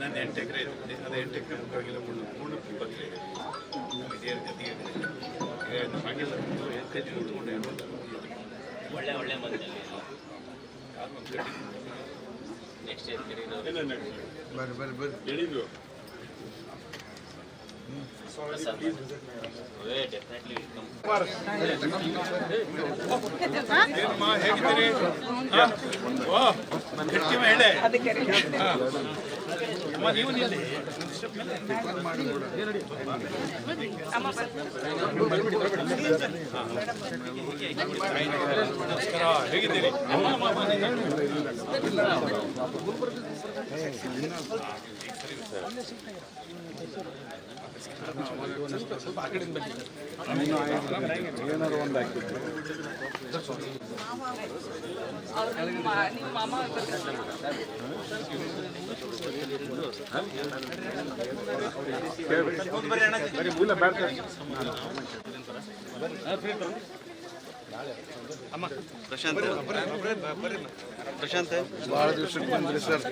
ನಾನು 8 ಎಕರೆ ಇದೆ, ಅದು 8 ಎಕರೆ ಮುಖವಾಗಿಲ್ಲ, ಪೂರ್ಣ ಬದಲಿದೆ. ಇದೇ ಗತಿಗೆ ಹಾಗೆಲ್ಲ ಕೈ ಕೂತ್ಕೊಂಡೆ ಒಳ್ಳೆ ಒಳ್ಳೆ ಮಧ್ಯದಲ್ಲಿ ನೆಕ್ಸ್ಟ್ ಇಯರ್ ಬರ್ರಿ ಬರ್ರಿ ಬರ್ರಿ ಹೇಳಿದ್ರು. ಡೆಫಿನೆಟ್ಲಿ ಹೇಗಿದ್ದೀರಿ? ಹೇಳೆ ನೀವು ನಿಲ್ಲಿ ನಮಸ್ಕಾರ, ಹೇಗಿದ್ದೀರಿ? ಸ್ವಲ್ಪ ಆ ಕಡೆಯಿಂದ ಬನ್ನಿ. ಏನಾದ್ರು ಒಂದು ಹಾಕಿದ್ರು ಪ್ರಶಾಂತ್ ಪ್ರಶಾಂತ್ ಭಾಳ ದಿವಸಕ್ಕೆ ಬಂದ್ರಿ ಸರ್.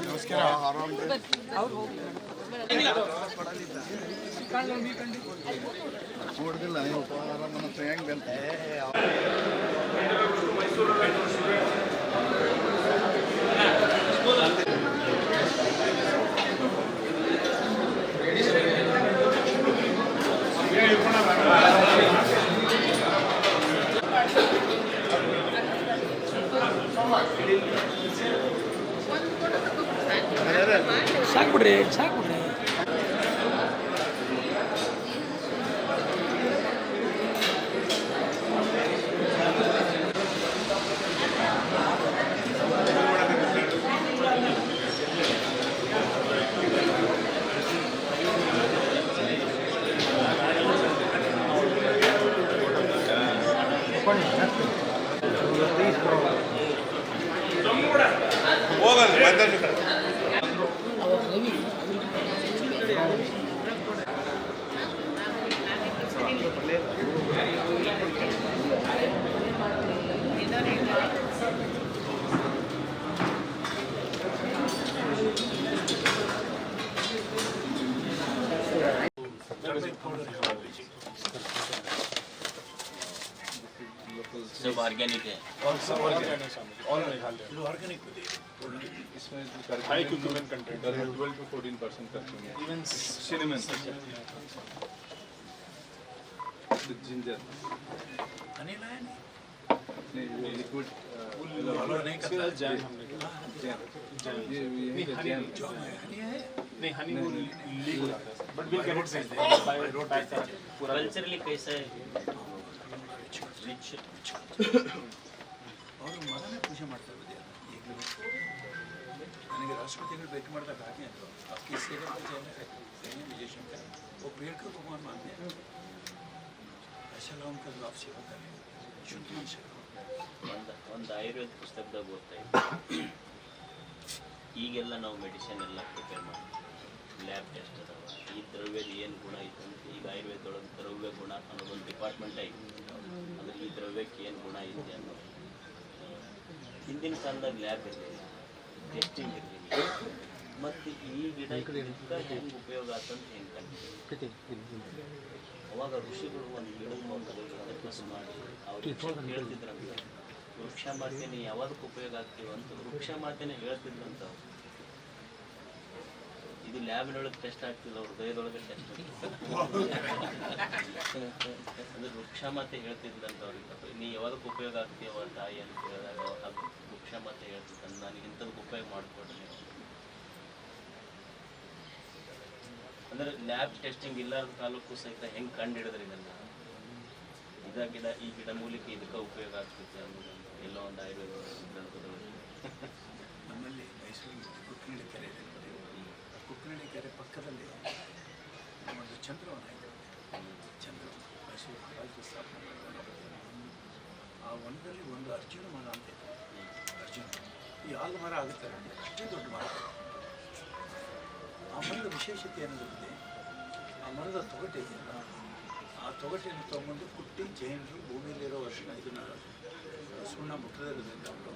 ನಮಸ್ಕಾರ. ನೋಡಿದಿಲ್ಲ ನೀವು ಆರಾಮನ ಹೆಂಗೆ ಅಂತ ಸಾಕ್ಬಿಡ್ರಿ ಸಾಕ್ಬಿಡ್ರಿ. सब ऑर्गेनिक है, सब ऑर्गेनिक इसमें हाई क्यूमिन कंटेंट 12 to 14% करते हैं. Even cinnamon with ginger. Honey लाया नहीं लिक्विड नहीं करता जैम हमने नहीं हनी वो लीक हो जाता है but will get it send by road type का पूरा कल्चरली कैसा है रिच ಅವರು ಮಗನೇ ಪೂಜೆ ಮಾಡ್ತಾ ಇದ್ದೆ. ಈಗಲೂ ನನಗೆ ರಾಷ್ಟ್ರಪತಿಗಳು ಭೇಟಿ ಮಾಡಿದಾಗ ಹಾಗೆ ಅಂದರು, आपकी सेवा पूजा विजय शंकर वो पेड़ का भगवान मानते हैं, ऐसा उनका आप सेवा करें शुद्ध मन से. ಒಂದು ಆಯುರ್ವೇದ ಪುಸ್ತಕದಾಗ ಓದ್ತಾ ಇದ್ದೆ. ಈಗೆಲ್ಲ ನಾವು ಮೆಡಿಸಿನ್ ಎಲ್ಲ ಪ್ರಿಪೇರ್ ಮಾಡ್ತೀವಿ, ಲ್ಯಾಬ್ ಟೆಸ್ಟ್ ಅದಾವ, ಈ ದ್ರವ್ಯದ ಏನು ಗುಣ ಐತೆ ಅಂತ. ಈಗ ಆಯುರ್ವೇದದೊಳಗೆ ದ್ರವ್ಯ ಗುಣ ಅನ್ನೋದೊಂದು ಡಿಪಾರ್ಟ್ಮೆಂಟ್ ಐತಿ. ಅಂದರೆ ಈ ದ್ರವ್ಯಕ್ಕೆ ಏನು ಗುಣ ಐತೆ ಅನ್ನೋದು. ಹಿಂದಿನ ಕಾಲದಾಗ ಲ್ಯಾಬ್ ಇರಲಿಲ್ಲ, ಟೆಸ್ಟಿಂಗ್ ಇರಲಿಲ್ಲ. ಮತ್ತು ಈ ಗಿಡ ಹೆಂಗೆ ಉಪಯೋಗ ಆತಂತ ಹೆಂಗೆ ಕಂಡು ಅವಾಗ ಋಷಿಗಳು ಒಂದು ಗಿಡದ ತಪಸ್ಸು ಮಾಡಿ ಅವ್ರು ಹೇಳ್ತಿದ್ರಂತೆ, ವೃಕ್ಷ ಮಾತೆನೇ ಯಾವಾಗಕ್ಕೆ ಉಪಯೋಗ ಆಗ್ತೀವಿ ಅಂತ ವೃಕ್ಷ ಮಾತೆನೇ ಹೇಳ್ತಿದ್ರಂತ. ಇದು ಲ್ಯಾಬಿನೊಳಗೆ ಟೆಸ್ಟ್ ಆಗ್ತಿಲ್ಲ, ಹೃದಯದೊಳಗೆ ಟೆಸ್ಟ್ ಅಂದ್ರೆ ವೃಕ್ಷ ಮಾತೆ ಹೇಳ್ತಿದ್ದಂತ ಅವ್ರಿಗೆ. ನೀ ಯಾವಾಗಕ್ಕೆ ಉಪಯೋಗ ಆಗ್ತೀವ ತಾಯಿ ಅಂತ ಹೇಳಿದಾಗ ಅದು ವೃಕ್ಷ ಮಾತೆ ಹೇಳ್ತಿದ್ದಂತ, ನನಗೆ ಇಂಥದಕ್ಕೆ ಉಪಯೋಗ ಮಾಡಿಕೊಡ್ರಿ. ಅಂದ್ರೆ ಲ್ಯಾಬ್ ಟೆಸ್ಟಿಂಗ್ ಇಲ್ಲಾರ್ದ ಕಾಲಕ್ಕೂ ಸಹಿತ ಹೆಂಗೆ ಕಂಡು ಹಿಡಿದ್ರಿ ಇದನ್ನ, ಗಿಡ ಈ ಗಿಡ ಮೂಲಿಕೆ ಇದಕ್ಕೆ ಉಪಯೋಗ ಆಗ್ತೈತೆ ಅನ್ನೋದು ಎಲ್ಲೋ ಒಂದು ಆಯುರ್ವೇದ ನಮ್ಮಲ್ಲಿ ಮೈಸೂರಿನ ಕುಕ್ಕನಳ್ಳಿ ಕೆರೆ ಇದೆ. ಕುಕ್ಕನಳ್ಳಿ ಕೆರೆ ಪಕ್ಕದಲ್ಲಿ ಒಂದು ಚಂದ್ರವನ ಇದೆ. ಚಂದ್ರವನ ಮೈಸೂರು ರಾಜ್ಯ ಸ್ಥಾಪನೆ ಮಾಡಿದ್ದಾರೆ. ಆ ವನದಲ್ಲಿ ಒಂದು ಅರ್ಜುನ ಮರ ಅಂತ ಇದೆ. ಅರ್ಜುನ ಈ ಆಲು ಮರ ಆಗುತ್ತೆ, ಅಷ್ಟೇ ದೊಡ್ಡ ಮರ. ಆ ಮರದ ವಿಶೇಷತೆ ಏನಾಗುತ್ತೆ, ಆ ಮರದ ತೊಗಟೆ ಇದೆಯಲ್ಲ, ಆ ತೊಗಟೆಯನ್ನು ತೊಗೊಂಡು ಕುಟ್ಟಿ ಜೈನರು ಭೂಮಿಯಲ್ಲಿರೋ ವರ್ಷ ಇದನ್ನು ಸುಣ್ಣ ಮುಟ್ಟದಿರೋದ್ರಿಂದ ಅವರು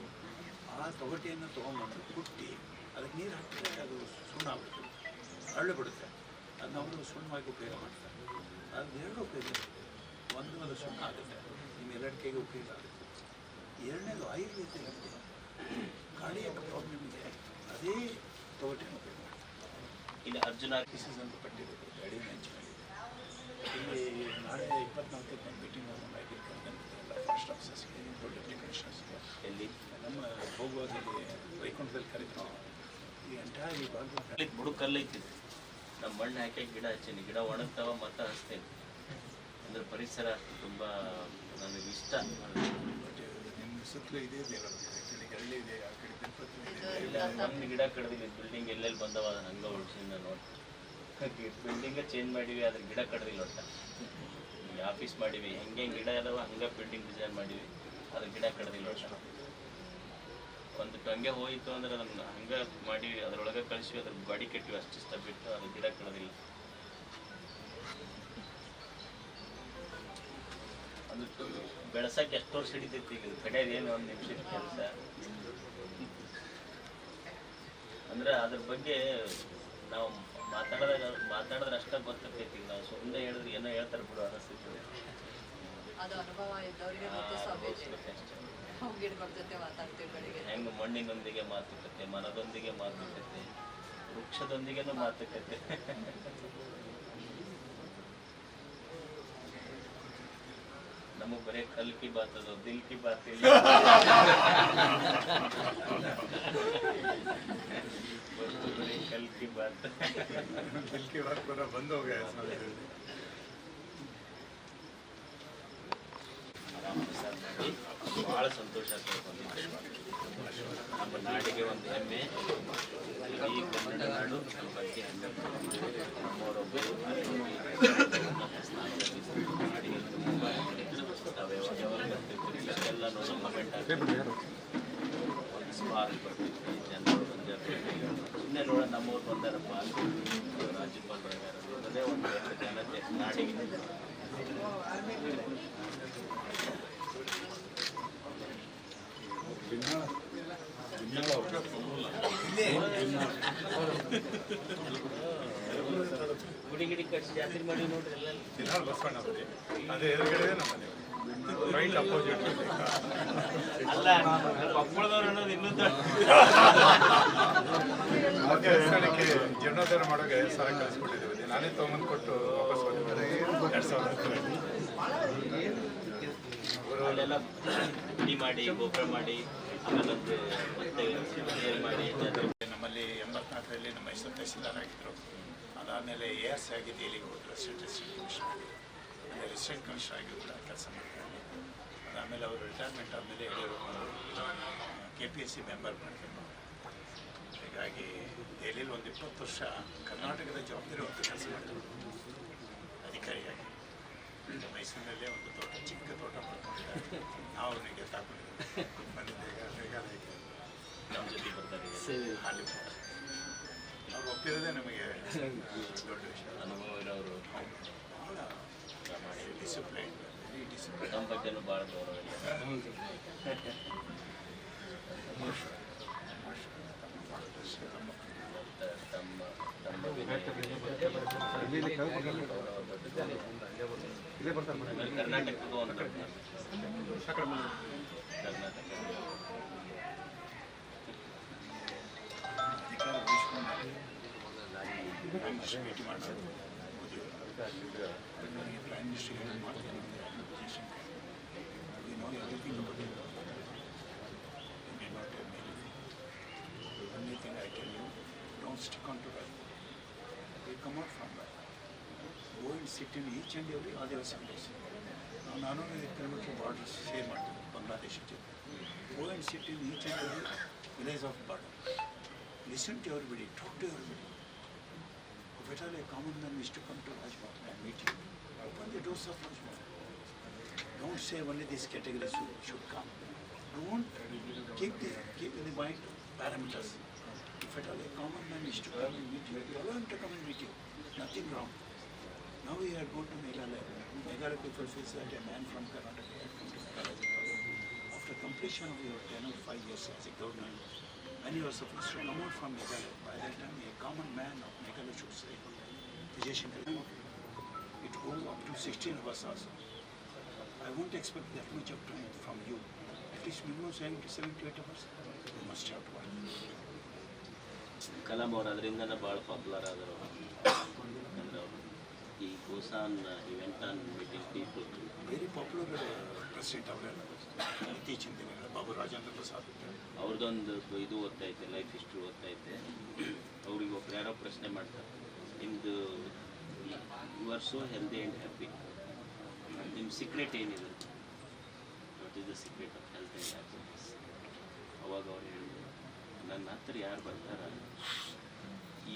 ಆ ಆ ತೊಗಟೆಯನ್ನು ತೊಗೊಂಡ್ಬಂದು ಕುಟ್ಟಿ ಅದಕ್ಕೆ ನೀರು ಹಾಕಿದ್ರೆ ಅದು ಸುಣ್ಣ ಆಗ್ಬಿಡುತ್ತೆ, ಅರಳು ಬಿಡುತ್ತೆ. ಅದನ್ನ ಅವರು ಸುಣ್ಣವಾಗಿ ಉಪಯೋಗ ಮಾಡ್ತಾರೆ. ಅದು ಎರಡು ಉಪಯೋಗ ಇದೆ. ಒಂದು ಅದು ಸುಣ್ಣ ಆಗುತ್ತೆ, ನಿಮ್ಮ ಎಲ್ಲಡಿಕೆಗೆ ಉಪಯೋಗ ಆಗುತ್ತೆ. ಎರಡನೇದು ಆಯುರ್ವೇದದಲ್ಲಿ ಕಾರ್ಡಿಯಾಕ್ ಪ್ರಾಬ್ಲಮ್ ಇದೆ, ಅದೇ ತೊಗಟೆಯನ್ನು ಉಪಯೋಗ ಮಾಡ್ತಾರೆ. ಇಲ್ಲಿ ಅರ್ಜುನ ಕೇಸಸ್ ಅಂತ ಪಟ್ಟಿದೆ ಅಡಿನ ಹೆಂಚಿನಲ್ಲಿ. ಇಲ್ಲಿ ನಾಳೆ 24ನೇ ಮೀಟಿಂಗ್ ಆಗಿರ್ತಾರೆ ಫಾರೆಸ್ಟ್ ಆಫೀಸರ್ಸ್ಗೆ, ಡೆಪ್ಟಿ ಕಮಿಷನರ್ಸ್ ಎಲ್ಲಿ ನಮ್ಮ ಹೋಗುವಾಗಲ್ಲಿ ವೈಕುಂಠದಲ್ಲಿ ಕರೀತಾರೆ. ಈ ಎಂಟೈರ್ ಈ ಭಾಗ ಬುಡಕಲ್ಲ ಇತ್ತಿದ್ದು ನಮ್ಮ ಮಣ್ಣು ಹಾಕಿ ಗಿಡ ಹಚ್ಚೀನಿ, ಗಿಡ ಒಣಗ್ತಾವ ಮತ್ತೆ ಹಚ್ತೇನೆ. ಅಂದ್ರೆ ಪರಿಸರ ತುಂಬ ನನಗೆ ಇಷ್ಟ. ನಿಮ್ಮ ಸುತ್ತಲೂ ಇದೆ ದೇವರು, ಗಳ್ಳಿ ಇದೆ, ಆ ಕಡೆ ತಿರುಪತಿ ಇದೆ. ಇಲ್ಲ, ಒಂದು ಗಿಡ ಕಡ್ದಿಲ್ಲ, ಬಿಲ್ಡಿಂಗ್ ಎಲ್ಲೆಲ್ಲಿ ಬಂದವ ಅದನ್ನ ಹಂಗೆ ಉಳಿಸಿಂದ ನೋಡಿ. ಬಿಲ್ಡಿಂಗೇ ಚೇಂಜ್ ಮಾಡೀವಿ, ಅದ್ರ ಗಿಡ ಕಡ್ದಿಲ್ಲ ಒಟ್ಟ. ಈ ಆಫೀಸ್ ಮಾಡೀವಿ, ಹೆಂಗೆ ಗಿಡ ಅದಾವ ಹಂಗೆ ಬಿಲ್ಡಿಂಗ್ ಡಿಸೈನ್ ಮಾಡೀವಿ, ಅದ್ರ ಗಿಡ ಕಡ್ದಿಲ್ಲ ಒಟ್ಟ. ಒಂದು ಹಂಗೆ ಹೋಯಿತು ಅಂದ್ರೆ ಅದನ್ನು ಹಂಗೆ ಮಾಡಿ ಅದ್ರೊಳಗೆ ಕಳಿಸಿ ಅದ್ರ ಗಾಡಿ ಕಟ್ಟಿವಿ, ಅಷ್ಟಿಷ್ಟ ಬಿಟ್ಟು ಅದು ಗಿಡ ಕಡ್ದಿಲ್ಲ. ಅದು ಬೆಳೆಸಕ್ಕೆ ಎಷ್ಟು ವರ್ಷ ಹಿಡಿತೈತಿ. ಈಗ ಕಡೆಯದು ಏನು ಒಂದು ನಿಮಿಷದ ಕೆಲಸ. ಅಂದ್ರೆ ಅದ್ರ ಬಗ್ಗೆ ನಾವು ಮಾತಾಡಿದ್ರೆ ಅಷ್ಟೇ ಗೊತ್ತಾಗ್ತೈತಿ. ನಾವು ಸುಮ್ಮನೆ ಹೇಳಿದ್ರೆ ಏನೋ ಹೇಳ್ತಾರೆ ಬಿಡು ಅನಿಸ್ತೈತಿ. ಅದು ಅನುಭವ ಇದ್ದವರಿಗೆ ಗಿಡಗಳ ಜೊತೆ ಮಾತಾಡ್ತೀವಿ ಬೆಳಿಗ್ಗೆ. ಹೆಂಗೆ ಮಣ್ಣಿನೊಂದಿಗೆ ಮಾತುಕತೆ, ಮನದೊಂದಿಗೆ ಮಾತುಕತೆ, ವೃಕ್ಷದೊಂದಿಗೆನೂ ಮಾತುಕತೆ. ನಮಗೆ ಬರೀ ಕಲ್ಕಿ ಬಾತ್ ಅದು, ದಿಲ್ ಕಿ ಬಾತ್ ಇಲ್ಲ. ಬರೀ ಕಲ್ಕಿ ಬಾತ್. ದಿಲ್ಕಿ ಬಾತ್ ಪೂರ ಬಂದ್ ಹೋಗ. ಭಾಳ ಸಂತೋಷ ಆಗ್ತದೆ. ನಮ್ಮ ನಾಡಿಗೆ ಒಂದು ಹೆಮ್ಮೆ, ಈ ಕನ್ನಡ ನಾಡು ನಮ್ಮ ಬಗ್ಗೆ ಹೆಮ್ಮೆ. ನಮ್ಮವರೊಬ್ಬರು ನಾಡಿಗೆ ತುಂಬ ಇಷ್ಟೆಲ್ಲ ನೋಡಿ ಕಮೆಂಟ್ ಆಗ್ತದೆ. ಒಂದು ಸ್ಪಾರ್ಕ್ ಬರ್ತೈತಿ, ಜನರು ಬಂದಿರ್ತಾರೆ. ಸುಮ್ಮನೆ ನೋಡ ನಮ್ಮವ್ರು ಬಂದಾರಪ್ಪ, ರಾಜ್ಯಪಾಲರು ಅದೇ ಒಂದು ಜನತೆ ನಾಡಿಗೆ. ಗುಡಿ ಗಿಡಿ ಕಟ್ಸಿ ಜಾತ್ರೆ ಮಾಡಿ ನೋಡ್ರಿ ಎಲ್ಲ. ದಿನಾಲು ಬಸವಣ್ಣ ಬರೀ ಅದೇ ಎದುರುಗಡೆ ನಮ್ಮ ಮನೆ, ರೈಟ್ ಅಪೋಸಿಟ್. ಅಲ್ಲ, ಕೊಪ್ಪಳದವ್ರು ಅನ್ನೋದು ಇನ್ನೂ ಆ ದೇವಸ್ಥಾನಕ್ಕೆ ಜೀರ್ಣೋದ್ಧಾರ ಮಾಡೋಕೆ ಸರ ಕಳಿಸ್ಕೊಟ್ಟಿದ್ದೀವಿ. ನಾನೇ ತೊಗೊಂಬಂದು ಕೊಟ್ಟು ವಾಪಸ್ ಬಂದಿದ್ದಾರೆ 2010. ಅಲ್ಲೆಲ್ಲ ಗುಡಿ ಮಾಡಿ, ಗೋಪುರ ಮಾಡಿ, ಆಮೇಲೆ ಮತ್ತೆ ತಯಾರಿ ಮಾಡಿ. ನಮ್ಮಲ್ಲಿ 84ರಲ್ಲಿ ನಮ್ಮ ಹೆಸರು ತಹಸೀಲ್ದಾರ್ ಆಗಿದ್ದರು. ಅದಾದಮೇಲೆ ARC ಆಗಿ ದೆಹಲಿಗೆ ಹೋದರು, ಅಸಿಸ್ಟೆಂಟ್ ಕಮಿಷನರ್ ಆಗಿ. ಆಮೇಲೆ ರೆಸಿಡೆಂಟ್ ಕಮಿಷನರ್ ಆಗಿ ಕೂಡ ಕೆಲಸ ಮಾಡ್ತಾರೆ. ಅದಾದಮೇಲೆ ಅವರು ರಿಟೈರ್ಮೆಂಟ್ ಆದಮೇಲೆ KPSC ಮೆಂಬರ್ ಮಾಡಿದ್ರು. ಹೀಗಾಗಿ ದೆಹಲಿಯಲ್ಲಿ ಒಂದು 20 ವರ್ಷ ಕರ್ನಾಟಕದ ಜವಾಬ್ದಾರಿ ಹೊತ್ತು ಕೆಲಸ ಮಾಡಿದ್ರು ಅಧಿಕಾರಿಯಾಗಿ. ಮೈಸೂರಿನಲ್ಲೇ ಒಂದು ತೋಟ, ಚಿಕ್ಕ ತೋಟ ಮಾಡ್ಕೊಂಡಿದ್ದಾರೆ. ನಾವು ಅವ್ರಿಗೆ ತಾಕೊಂಡಿದ್ದೀವಿ. ಬಂದಿದ್ದಾಗ ಮೇಘಾಲಯಕ್ಕೆ ನಮ್ಮ ಜೊತೆ ಬರ್ತಾರೆ. ಹಾಲಿ ಅವ್ರು ಒಪ್ಪಿರೋದೇ ನಮಗೆ ದೊಡ್ಡ ವಿಷಯ. ಅನುಭವ ಇರೋರು, ಭಾಳ ಡಿಸಿಪ್ಲೈನ್, ವೆರಿ ಡಿಸಿಪ್ಲೈನ್. ನಮ್ಮ ಬಗ್ಗೆನೂ ಭಾಳ ಗೌರವ ಇದೆ. ಕರ್ನಾಟಕದ ಒಂದು ಕರ್ನಾಟಕ ಅಧಿಕಾರ ವಹಿಸ್ಕೊಂಡು ಭೇಟಿ ಮಾಡೋದು ಪ್ರೈಮ್ ಮಿನಿಸ್ಟರ್ ಏನು ಮಾಡ್ತೇನೆ we know everything about it. You may not tell me anything. Only thing I tell you, don't stick on to that. We come out from that. Go and sit in each and every Adivasi place. ನಾವು 400 kilometre border share ಮಾಡ್ತೀವಿ ಬಾಂಗ್ಲಾದೇಶ ಜೊತೆ. Go and sit in each and every village of border. Listen to everybody, talk to everybody. If at all a common man is to come to Rajbhat and meet you, open the doors of Rajbhat. Don't say only these categories should come. Don't keep in the mind parameters. If at all a common man is to come and meet you, allow him to come and meet you. Nothing wrong. Now we are going to Meghalaya. Meghalaya people feel that a man from Karnataka had come to Meghalaya. After come to completion of your tenure 5 years as a governor, when you are supposed to come out from Meghalaya, by that time a common man of Meghalaya should say, Vijay Shankar, it go up to 16 hours also. I won't expect that much of time from you. At least minimum 7 to 8 hours, you must have to work. Kalam ಅವ್ರು ಅದರಿಂದನೇ ಭಾಳ popular ಆದರು. ಯಾಕಂದ್ರೆ ಅವರು ಈ ಗೋಸಾನ್ event on meeting people very popular president ಅವರೆಲ್ಲ ಇತ್ತೀಚಿನ ದಿನಗಳ ಬಾಬು ರಾಜೇಂದ್ರ ಪ್ರಸಾದ್ ಅವ್ರದ್ದೊಂದು ಇದು ಓದ್ತೈತೆ, ಲೈಫ್ ಹಿಸ್ಟ್ರಿ ಓದ್ತೈತೆ. ಅವ್ರಿಗೆ ಒಬ್ರು ಯಾರೋ ಪ್ರಶ್ನೆ ಮಾಡ್ತಾರೆ, ನಿಮ್ಮದು you are so healthy and happy, ನಿಮ್ಮ ಸೀಕ್ರೆಟ್ ಏನಿದೆ, what is the secret of health and happiness? ಅವಾಗ ಅವ್ರು ಹೇಳಿದ್ರು, ನನ್ನ ಹತ್ರ ಯಾರು ಬರ್ತಾರ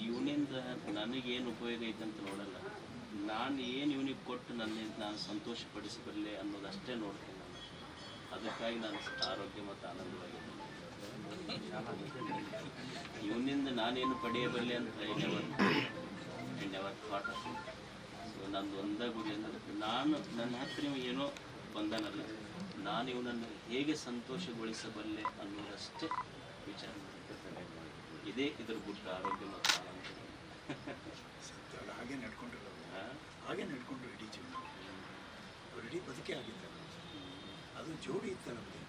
ಇವನಿಂದ ನನಗೇನು ಉಪಯೋಗ ಐತೆ ಅಂತ ನೋಡಲ್ಲ, ನಾನು ಏನು ಇವನಿಗೆ ಕೊಟ್ಟು ನನ್ನಿಂದ ನಾನು ಸಂತೋಷಪಡಿಸಬಲ್ಲೆ ಅನ್ನೋದಷ್ಟೇ ನೋಡ್ತೀನಿ ನಾನು. ಅದಕ್ಕಾಗಿ ನಾನು ಆರೋಗ್ಯ ಮತ್ತು ಆನಂದವಾಗಿದ್ದೀನಿ. ಇವನಿಂದ ನಾನೇನು ಪಡೆಯಬಲ್ಲೆ ಅಂತ I never thought of. So ನಂದು ಒಂದೇ ಗುರಿ ಅಂದರೆ ನಾನು ನನ್ನ ಹತ್ರ ಇವು ಏನೋ ಬಂದನಲ್ಲ, ನಾನು ಇವನನ್ನು ಹೇಗೆ ಸಂತೋಷಗೊಳಿಸಬಲ್ಲೆ ಅನ್ನೋದಷ್ಟೇ ವಿಚಾರ ಮಾಡ್ತಿರ್ತಾರೆ. ಇದೇ ಇದ್ರ ಗುಟ್ಟು, ಆರೋಗ್ಯ ಮತ್ತು ಆನಂದ. ಸತ್ಯ ಅಲ್ಲ, ಹಾಗೆ ನಡ್ಕೊಂಡಿರೋದು, ಹಾಗೆ ನಡ್ಕೊಂಡು ಇಡೀ ಜೀವನ ಅವ್ರು ಇಡೀ ಬದುಕೇ ಆಗಿದ್ದಾರೆ. ಅದು ಜೋಡಿ ಇತ್ತು ನಮಗೆ.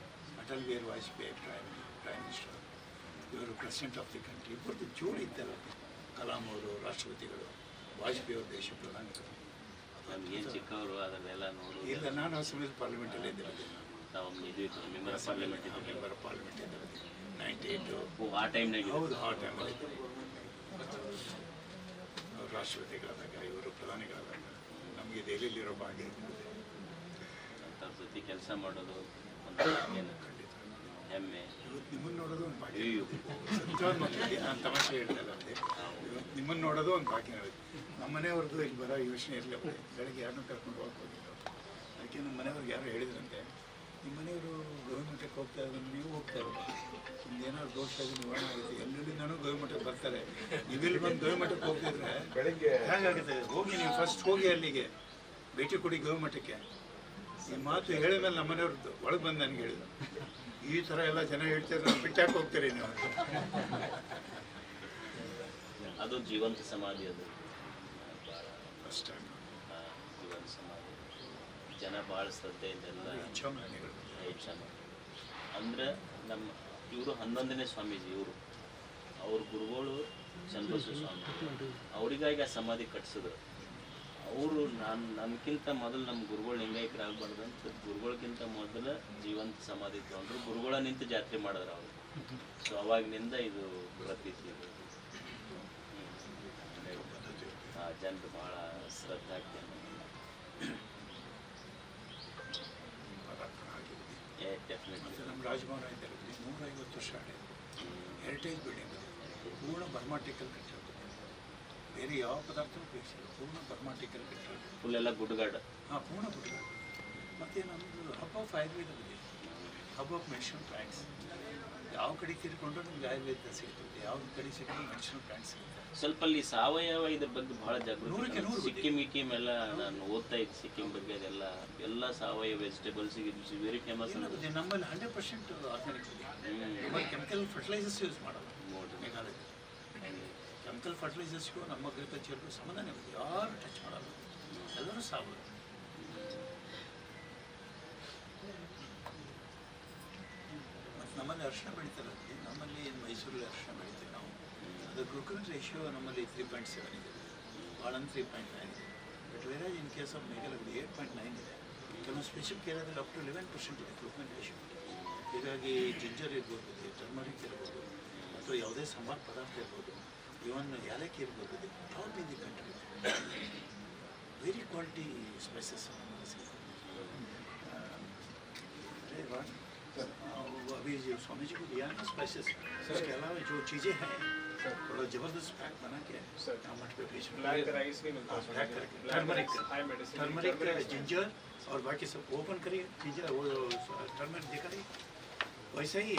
ಅಟಲ್ ಬಿಹಾರಿ ವಾಜಪೇಯಿ ಪ್ರೈಮ್ ಮಿನಿಸ್ಟರ್, ಇವರು ಪ್ರೆಸಿಡೆಂಟ್ ಆಫ್ ದಿ ಕಂಟ್ರಿ, ಇಬ್ಬರದ್ದು ಜೋಡಿ ಇತ್ತಲ್ಲ. ಕಲಾಂ ಅವರು ರಾಷ್ಟ್ರಪತಿಗಳು, ವಾಜಪೇಯಿ ಅವರು ದೇಶ ಪ್ರಧಾನಿಗಳು. ನಮಗೇನು ಚಿಕ್ಕವರು ಅದನ್ನೆಲ್ಲ ನೋಡಿ ಇಲ್ಲ, ನಾನು ಅಸೆಂಬ್ಲಿ ಪಾರ್ಲಿಮೆಂಟಲ್ಲೇ ಇದ್ದೆ. ನಾವು ಇದು ಮೆಂಬರ್ ಪಾರ್ಲಿಮೆಂಟ್ ಇದ್ದೀವಿ. ಮೆಂಬರ್ ಪಾರ್ಲಿಮೆಂಟ್ ಇದ್ದೆ 98. ಆ ಟೈಮ್ನಾಗ ಹೌದು, ಆ ಟೈಮಲ್ಲಿ ಅವರು ರಾಷ್ಟ್ರಪತಿಗಳಾದಾಗ, ಇವರು ಪ್ರಧಾನಿಗಳಾದಾಗ ನಮಗೆ ದೆಹಲಿಯಲ್ಲಿರೋ ಭಾಗ್ಯ ಅಂಥವ್ರ ಜೊತೆ ಕೆಲಸ ಮಾಡೋದು ಒಂದು ಏನು ಖಂಡಿತ. ಹೆಮ್ಮೆ. ಇವತ್ತು ನಿಮ್ಮನ್ನು ನೋಡೋದು ಒಂದು ಭಾಗ್ಯ. ಅಯ್ಯೋ, ಸತ್ಯವಾದ ಮಾತಿದೆ, ನಾನು ತಮಾಷೆ ಹೇಳ್ತಾ ಇಲ್ಲ. ಇವತ್ತು ನಿಮ್ಮನ್ನು ನೋಡೋದು ಒಂದು ಭಾಗ್ಯ. ನಮ್ಮ ಮನೆಯವ್ರದ್ದು ಇಲ್ಲಿ ಬರೋ ಯೋಚನೆ ಇರಲಿಲ್ಲ. ಬೆಳಗ್ಗೆ ಯಾರನ್ನೂ ಕರ್ಕೊಂಡು ಹೋಗ್ಬೋದಿಲ್ಲ. ಅದಕ್ಕೆ ನಮ್ಮ ಮನೆಯವ್ರಿಗೆ ಯಾರು ಹೇಳಿದ್ರಂತೆ, ನಿಮ್ಮ ಮನೆಯವರು ಗವಿಮಠಕ್ಕೆ ಹೋಗ್ತಾ ಇದ್ದಾರೆ, ನೀವು ಹೋಗ್ತಾ ಇರೋದು, ನಿಮ್ದೇನಾದ್ರು ದೋಷ ಆಗಿ ನಿವಾರಣೆ ಆಗುತ್ತೆ. ಎಲ್ಲೆಲ್ಲಿಂದನೂ ಗವಿಮಠಕ್ಕೆ ಬರ್ತಾರೆ. ನೀವೆಲ್ಲಿ ಬಂದು ಗವಿಮಠಕ್ಕೆ ಹೋಗ್ತಿದ್ರೆ ಬೆಳಗ್ಗೆ ಹೇಗಾಗುತ್ತೆ? ಹೋಗಿ ನೀವು ಫಸ್ಟ್ ಹೋಗಿ ಅಲ್ಲಿಗೆ ಭೇಟಿ ಕೊಡಿ ಗವಿಮಠಕ್ಕೆ. ಈ ಮಾತು ಹೇಳಿದ ಮೇಲೆ ನಮ್ಮ ಮನೆಯವ್ರದ್ದು ಒಳಗೆ ಬಂದು ನನಗೆ ಹೇಳಿದ್ರು, ಈ ಥರ ಎಲ್ಲ ಜನ ಹೇಳ್ತಾರೆ, ನಾನು ಬಿಟ್ಟಾಕೆ ಹೋಗ್ತೀರಿ ನೀವು. ಅದು ಜೀವಂತ ಸಮಾಧಿ. ಅದು ಅಷ್ಟ ಜೀವಂತ ಸಮಾಧಿ. ಜನ ಭಾಳ ಶ್ರದ್ಧೆಯಿಂದೆಲ್ಲ ಇಚ್ಛಾ ಮನೆಗಳು. ಅಂದ್ರೆ ನಮ್ಮ ಇವರು 11ನೇ ಸ್ವಾಮೀಜಿ. ಅವ್ರ ಗುರುಗಳು ಚನ್ನಬಸವ ಸ್ವಾಮಿ. ಅವರಿಗಾಗಿ ಆ ಸಮಾಧಿ ಕಟ್ಸಿದ್ರು. ಅವರು ನನ್ಕಿಂತ ಮೊದಲು ನಮ್ಮ ಗುರುಗಳು ಲಿಂಗಾಯಕರಾಗಬಾರ್ದಂತ ಗುರುಗಳಿಗಿಂತ ಮೊದಲು ಜೀವಂತ ಸಮಾಧಿ ತೊಗೊಂಡ್ರು. ಗುರುಗಳ ನಿಂತು ಜಾತ್ರೆ ಮಾಡಿದ್ರು ಅವರು. ಸೊ ಅವಾಗಿನಿಂದ ಇದು ಪ್ರತೀತಿ. ಜನರು ಭಾಳ ಶ್ರದ್ಧೆ ಆಗ್ತಾರೆ. ಮತ್ತು ನಮ್ಮ ರಾಜಭವನ ಇದೆ, 150 ವರ್ಷ ಹಳೆ ಹೆರಿಟೇಜ್ ಬಿಲ್ಡಿಂಗ್. ಪೂರ್ಣ ಬರ್ಮಾಟಿಕಲ್ ಕಟ್ಟಿರೋದು, ಬೇರೆ ಯಾವ ಪದಾರ್ಥ ಉಪಯೋಗಿಸಿಲ್ಲ. ಪೂರ್ಣ ಬರ್ಮಾಟಿಕಲ್ ಕಟ್ಟಿರೋದು, ಫುಲ್ ಎಲ್ಲ ಗುಡ್ಗಾಡು. ಹಾಂ, ಪೂರ್ಣ ಗುಡ್ಗಾಡು. ಮತ್ತು ನಮ್ಮದು ಹಬ್ ಆಫ್ ಆಯುರ್ವೇದ ಇದೆ, ಹಬ್ ಆಫ್ ಮೆಡಿಸಿನಲ್ ಪ್ಲಾಂಟ್ಸ್. ಯಾವ ಕಡೆ ತಿರ್ಕೊಂಡ್ರು ನಮ್ಗೆ ಆಯುರ್ವೇದ ಸಿಗ್ತದೆ, ಯಾವ ಕಡೆ ಸಿಕ್ಕರೂ ಮೆಡಿಸಿನಲ್ ಪ್ಲಾಂಟ್ಸ್ ಸಿಗುತ್ತೆ. ಸ್ವಲ್ಪ ಅಲ್ಲಿ ಸಾವಯವ ಇದ್ರ ಬಗ್ಗೆ ಬಹಳ ಜಾಗೃತಿ. 100% ಸಿಕ್ಕಿಂ ಎಲ್ಲ ನಾನು ಓದ್ತಾ ಇದ್ದೆ. ಸಿಕ್ಕಿಂ ಬಗ್ಗೆ ಎಲ್ಲ ಸಾವಯವ ವೆಜಿಟೇಬಲ್ಸ್ ಇಟ್ಸ್ ವೆರಿ ಫೇಮಸ್. ನಮ್ಮಲ್ಲಿ 100% ಆರ್ಗ್ಯಾನಿಕ್ ಇದೆ. ಕೆಮಿಕಲ್ ಫರ್ಟಿಲೈಸರ್ಸ್ ಯೂಸ್ ಮಾಡೋದು ಮೇಘಾಲಯ. ಕೆಮಿಕಲ್ ಫರ್ಟಿಲೈಸರ್ಸ್ಗೂ ನಮ್ಮ ಅಗ್ರಿಕಲ್ಚರ್ಗೂ ಸಂಬಂಧನೇ ಇದೆ. ಯಾರು ಟಚ್ ಮಾಡಲ್ಲ, ಎಲ್ಲರೂ ಸಾವಯವ. ಮತ್ತು ನಮ್ಮಲ್ಲಿ ಅರಿಶಿನ ಬೆಳೀತಾರೆ. ನಮ್ಮಲ್ಲಿ ಮೈಸೂರಲ್ಲಿ ಅರಿಶಿನ ಬೆಳಿತೀವಿ ನಾವು. ಅದು ಗ್ಲುಕೋಸ್ ರೇಷಿಯೋ ನಮ್ಮಲ್ಲಿ 3.7 ಇದೆ, ಭಾಳಂದ್ರೆ 3.9 ಇದೆ. But where in case of ಮೇಘಾಲಯದಲ್ಲಿ 8.9 ಇದೆ. ಕೆಲವು ಸ್ಪೆಸಿಫಿಕ್ ಏರಿಯಾದಲ್ಲಿ ಅಪ್ ಟು 11% ಇದೆ ಗ್ಲುಕೋಸ್ ರೇಷಿಯೋ. ಹೀಗಾಗಿ ಜಿಂಜರ್ ಇರ್ಬೋದು, ಟರ್ಮರಿಕ್ ಇರ್ಬೋದು, ಅಥವಾ ಯಾವುದೇ ಸಂಬಾರ ಪದಾರ್ಥ ಇರ್ಬೋದು, ಇವನ್ ಏಲಕ್ಕಿ ಇರ್ಬೋದು, top in the country. Very quality spices अभी जो स्वामी जी को दिया ना स्पाइसेस, उसके अलावा जो चीज़ें हैं थोड़ा ज़बरदस्त पैक बना के मठ पे भेज ब्लैक राइस नहीं मिलता, टर्मरिक जिंजर और बाकी सब ओपन करिए। जिंजर वो टर्मरिक देखा नहीं, वैसा ही